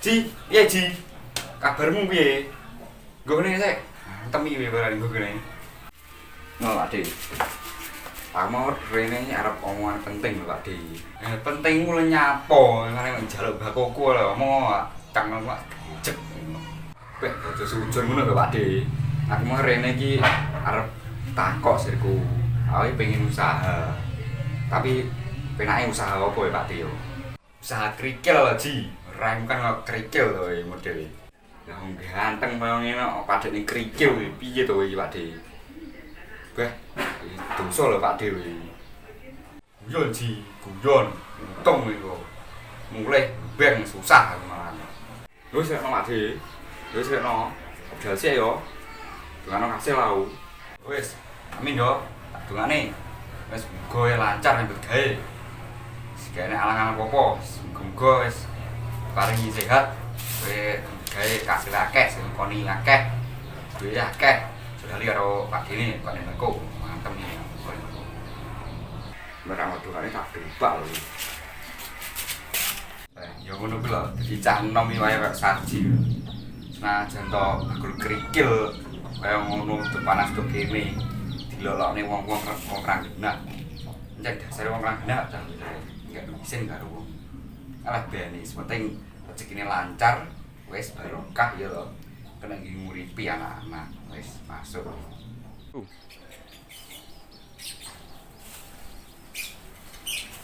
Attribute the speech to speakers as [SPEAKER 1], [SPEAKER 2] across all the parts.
[SPEAKER 1] Ji, piye Ji? Kabarmu piye? Nggo kene sik. Temi piye barang nggo kene. No, Ade. Aku mau rene arep omongan penting lho, Ade. Penting mulai nyapo, ngene njaluk bakoku lho, omong kang ngomong jek. Weh, aja sujud ngono lho, Ade. Aku mau rene iki arep takok sirku. Aku pengen usaha. Tapi penake usaha apa ya, Pak Tio? Usaha krikil lho, Ji. Rem kan kok krikil to iki modele. Lah wong ganteng koyo ngene kok padhek krikil piye to iki Pak De? Beh, dosa lho Pak De kuwi. Guyon Ji, guyon. Untung iku. Mulai beng susah aku malah. Lho sik Pak De. Lho sik no. Obral sik yo. Dungane kasil lau. Wis, amin yo. Dungane wis muga lancar nyambut gawe. Segene alang-alang apa-apa, muga wis paringi sehat, kowe gawe kasil akeh, sing koni akeh, duwe akeh. Sekali karo Pak Dene, Pak Neneko, mantep nih. Merawat tukane tak debak lho. Ya ngono kuwi lho, dadi cah enom iki wae kok saji. Senajan to bakul krikil kaya ngono panas tok kene. Dilolokne wong-wong wong ranggenak. Njak dasare wong ranggenak ta. Enggak isin karo wong. Alah bene, penting rezekine lancar, wis barokah ya lho. Kena nguripi anak-anak, wis masuk.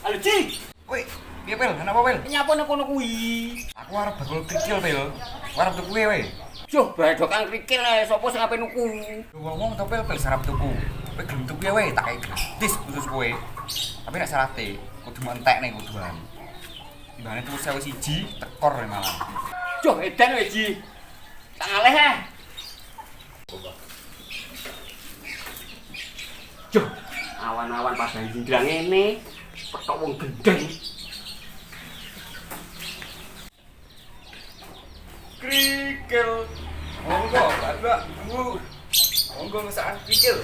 [SPEAKER 1] Halo Ci. Woi, piye Pel? Kenapa Pel?
[SPEAKER 2] Nyapa nang kono kuwi?
[SPEAKER 1] Aku arep bakul krikil Pel. Arep tuku wae.
[SPEAKER 2] Joh, badokan krikil ae sapa sing ape nuku?
[SPEAKER 1] Ngomong to Pel sarap tuku. Kowe gelem tuku wae, tak kei gratis khusus kowe. Tapi nek syaratte kudu mentekne kuduan. Timbane tuku 1.000 tekor malah.
[SPEAKER 2] Joh, edan wae Ji. Tak ngaleh ha. Joh, awan-awan pas ndang ngene, petok wong gendeng.
[SPEAKER 1] Krikil. Monggo, Mbak. Monggo masakan krikil.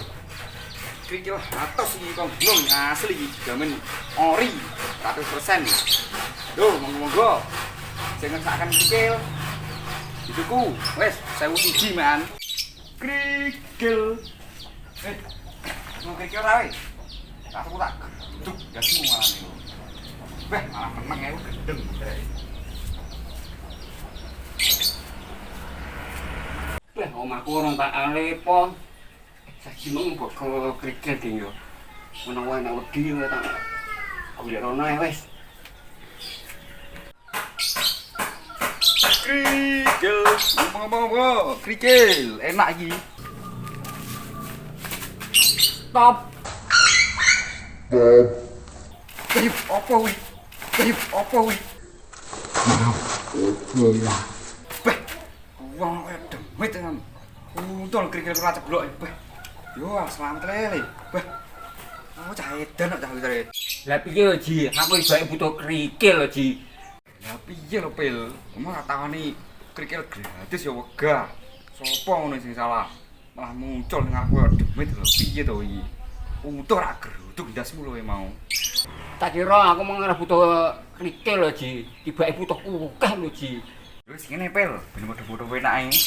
[SPEAKER 1] Krikil atos iki kok belum asli iki jamin ori 100%. Duh, monggo. Sing ngesakan krikil. Dituku, wes 1.000 man. Krikil. Mau krikil ra weh. Tak tuku tak. Duk, gasmu malah niku. Beh, malah meneng aku gendeng.
[SPEAKER 2] Lah omahku ora tak alepo. Saiki mung bakal krikil ding yo. Menawa enak wedi wae tak golek rono ae wis.
[SPEAKER 1] Krikil, ngomong-ngomong, krikil, enak iki.
[SPEAKER 2] Stop.
[SPEAKER 1] Krip apa wi? Krip apa wi?
[SPEAKER 3] Lah,
[SPEAKER 1] Beh, wong kaya demit tenan. Untung krikil ora ceblok beh. Yo, selamat lele. Beh. Oh, cah edan kok cah witare.
[SPEAKER 2] Lah piye yo Ji? Aku ibake butuh krikil lho Ji.
[SPEAKER 1] Lah piye lho, Pil? Omong takoni krikil gratis ya wegah. Sopo ngono sing salah? Malah muncul ning aku demit lho. Piye to iki? Untung ra geruduk ndasmu lho mau.
[SPEAKER 2] Tak kira aku mau ngarep butuh krikil lho Ji. Tibake butuh akeh lho Ji.
[SPEAKER 1] Wis ngene, Pil. Ben padha-padha enake.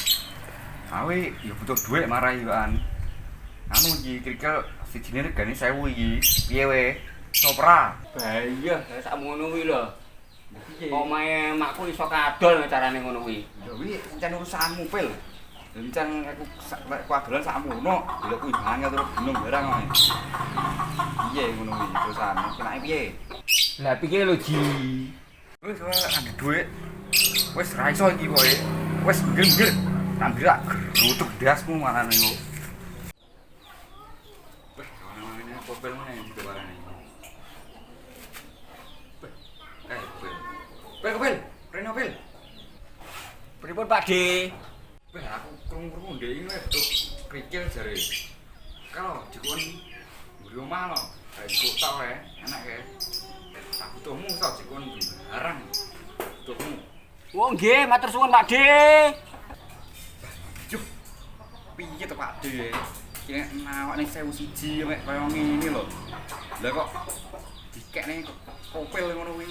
[SPEAKER 1] Awe ya butuh dhuwit marai kan. Anu iki krikil sijine regane 1000 iki. Piye we? Sopra.
[SPEAKER 2] Bahaya, sak ngono kuwi lho.
[SPEAKER 1] Piye?
[SPEAKER 2] Omahe makku iso kadol carane ngono kuwi.
[SPEAKER 1] Ya kuwi encen urusanmu, Pil. Encen aku lek kuadolan sakmono, golek kuwi banget terus gunung barang ae. Piye ngono kuwi terusane? Kenake piye?
[SPEAKER 2] Lah piye lho Ji?
[SPEAKER 1] Wis ora ada duit. Wis ra iso iki kowe. Wis nggil-nggil. Nambira gerutuk dasmu manane kok. Wis ana popel meneh iki barane. Pil. Rene Pil.
[SPEAKER 2] Pripun Pak De?
[SPEAKER 1] Wah, aku krungu-krungu ndek iki wedok krikil jare. Kalau dikon mburi omah lho. Kayak kok tau enak kae. Tak butuhmu iso dikon barang. Butuhmu.
[SPEAKER 2] Oh nggih, matur suwun Pak De.
[SPEAKER 1] Juh. Piye to Pak De? Ki nawak ning 1001 mek kaya ngene lho. Lah kok dikekne kopel ngono kuwi.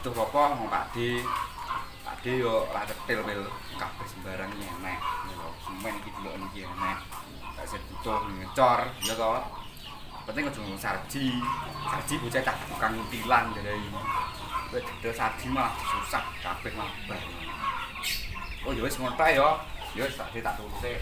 [SPEAKER 1] Tuh apa mau Pak De? Pak De yo ora ketil Pil. Kabeh sembarang enek. Lho, semen iki delok niki enek. Gak sing butuh ngecor, ya to. Penting aja ngomong sarji. Sarji bocah cah tukang utilan jadi. Kowe gedhe sarji mah susah kabeh mah bar. Oh ya wis ngono ta ya. Ya wis tak tulis.